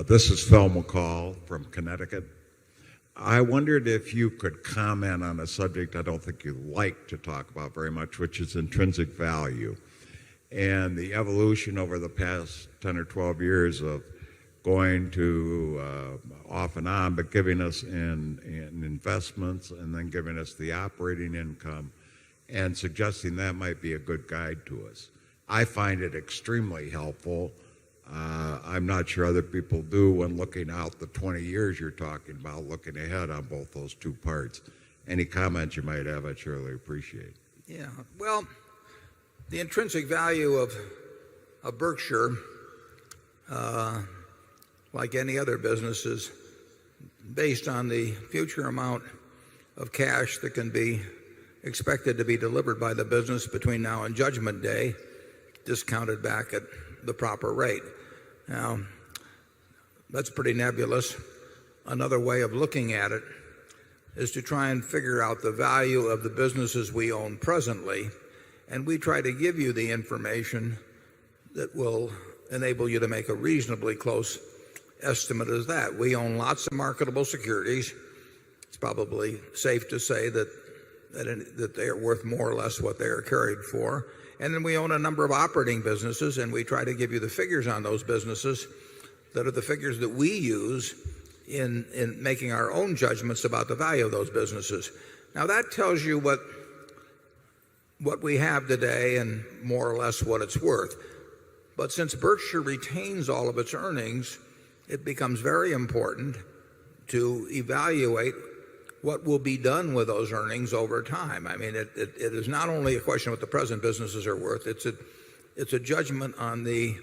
This is Phil McCall from Connecticut. I wondered if you could comment on a subject I don't think you like to talk about very much, which is intrinsic value and the evolution over the past 10 or 12 years of going to off and on, but giving us in investments and then giving us the operating income and suggesting that might be a good guide to us. I find it extremely helpful. I'm not sure other people do when looking out the 20 years you're talking about, looking ahead on both those two parts. Any comments you might have, I'd surely appreciate. Yeah, well, the intrinsic value of Berkshire, like any other business, is based on the future amount of cash that can be expected to be delivered by the business between now and Judgment Day, discounted back at the proper rate. Now, that's pretty nebulous. Another way of looking at it is to try and figure out the value of the businesses we own presently, and we try to give you the information that will enable you to make a reasonably close estimate of that. We own lots of marketable securities. It's probably safe to say that they are worth more or less what they are carried for. And then we own a number of operating businesses, and we try to give you the figures on those businesses that are the figures that we use in making our own judgments about the value of those businesses. Now, that tells you what we have today and more or less what it's worth. But since Berkshire retains all of its earnings, it becomes very important to evaluate what will be done with those earnings over time. I mean, it is not only a question of what the present businesses are worth. It's a judgment on the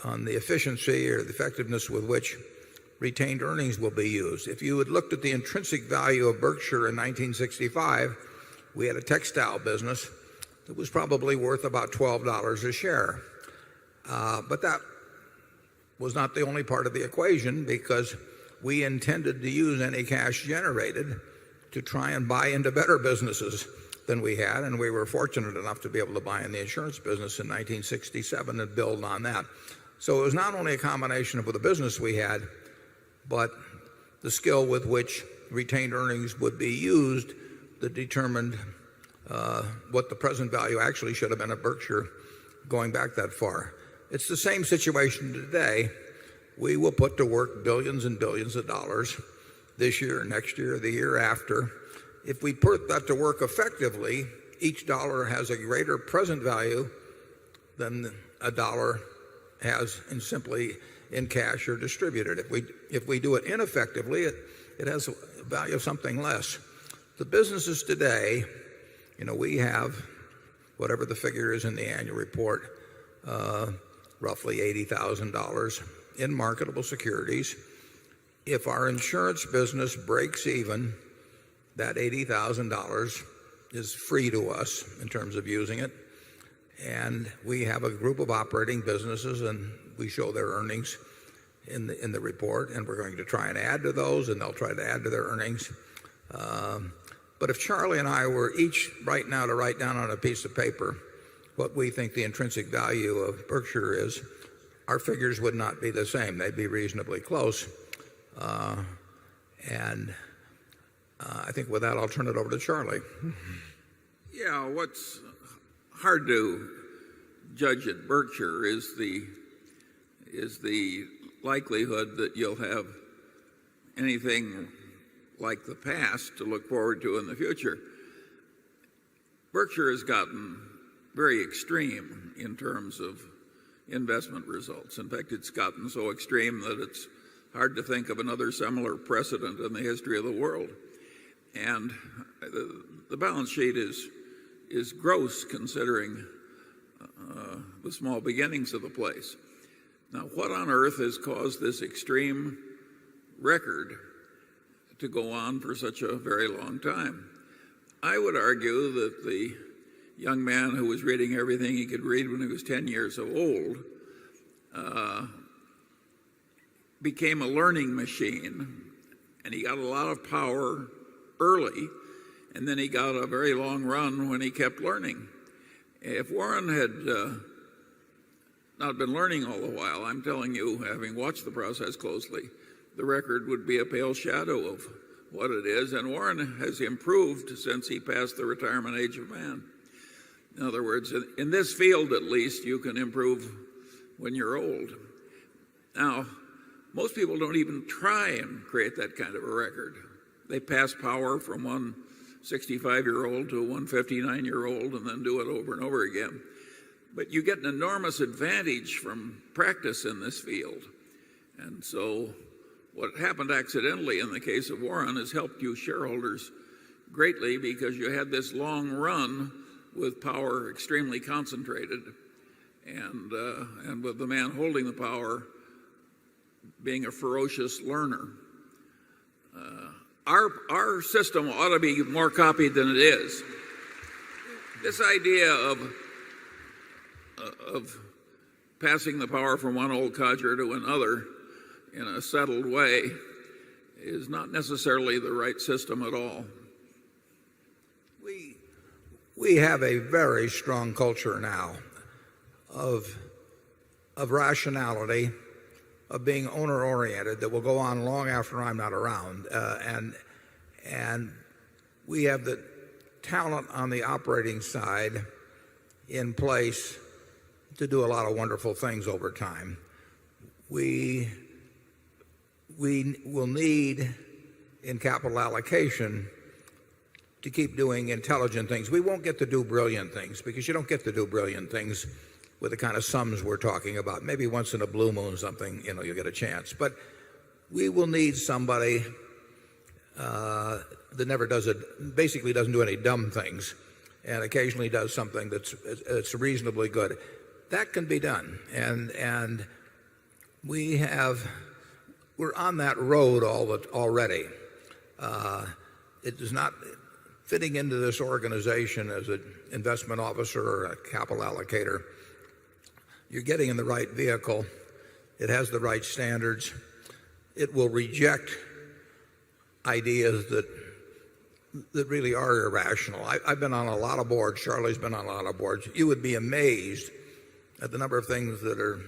efficiency or the effectiveness with which retained earnings will be used. If you had looked at the intrinsic value of Berkshire in 1965, we had a textile business that was probably worth about $12 a share. But that was not the only part of the equation, because we intended to use any cash generated to try and buy into better businesses than we had, and we were fortunate enough to be able to buy in the insurance business in 1967 and build on that. So it was not only a combination of the business we had, but the skill with which retained earnings would be used that determined what the present value actually should have been at Berkshire going back that far. It's the same situation today. We will put to work billions and billions of dollars this year, next year, the year after. If we put that to work effectively, each dollar has a greater present value than a dollar has simply in cash or distributed. If we do it ineffectively, it has a value of something less. The businesses today, we have, whatever the figure is in the annual report, roughly $80,000 in marketable securities. If our insurance business breaks even, that $80,000 is free to us in terms of using it. And we have a group of operating businesses, and we show their earnings in the report, and we're going to try and add to those, and they'll try to add to their earnings. But if Charlie and I were each right now to write down on a piece of paper what we think the intrinsic value of Berkshire is, our figures would not be the same. They'd be reasonably close. I think with that, I'll turn it over to Charlie. Yeah, what's hard to judge at Berkshire is the likelihood that you'll have anything like the past to look forward to in the future. Berkshire has gotten very extreme in terms of investment results. In fact, it's gotten so extreme that it's hard to think of another similar precedent in the history of the world. And the balance sheet is gross considering the small beginnings of the place. Now, what on earth has caused this extreme record to go on for such a very long time? I would argue that the young man who was reading everything he could read when he was 10 years old became a learning machine, and he got a lot of power early, and then he got a very long run when he kept learning. If Warren had not been learning all the while, I'm telling you, having watched the process closely, the record would be a pale shadow of what it is. And Warren has improved since he passed the retirement age of man. In other words, in this field at least, you can improve when you're old. Now, most people don't even try and create that kind of a record. They pass power from one 65-year-old to a 159-year-old and then do it over and over again. But you get an enormous advantage from practice in this field. And so what happened accidentally in the case of Warren has helped you shareholders greatly because you had this long run with power extremely concentrated and with the man holding the power being a ferocious learner. Our system ought to be more copied than it is. This idea of passing the power from one old codger to another in a settled way is not necessarily the right system at all. We have a very strong culture now of rationality, of being owner-oriented that will go on long after I'm not around. And we have the talent on the operating side in place to do a lot of wonderful things over time. We will need in capital allocation to keep doing intelligent things. We won't get to do brilliant things because you don't get to do brilliant things with the kind of sums we're talking about. Maybe once in a blue moon something, you'll get a chance. But we will need somebody that never does it, basically doesn't do any dumb things and occasionally does something that's reasonably good. That can be done. And we're on that road already. It is not fitting into this organization as an investment officer or a capital allocator. You're getting in the right vehicle. It has the right standards. It will reject ideas that really are irrational. I've been on a lot of boards. Charlie's been on a lot of boards. You would be amazed at the number of things that are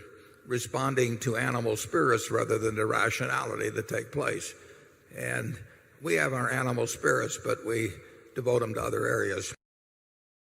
responding to animal spirits rather than to rationality that take place. And we have our animal spirits, but we devote them to other areas.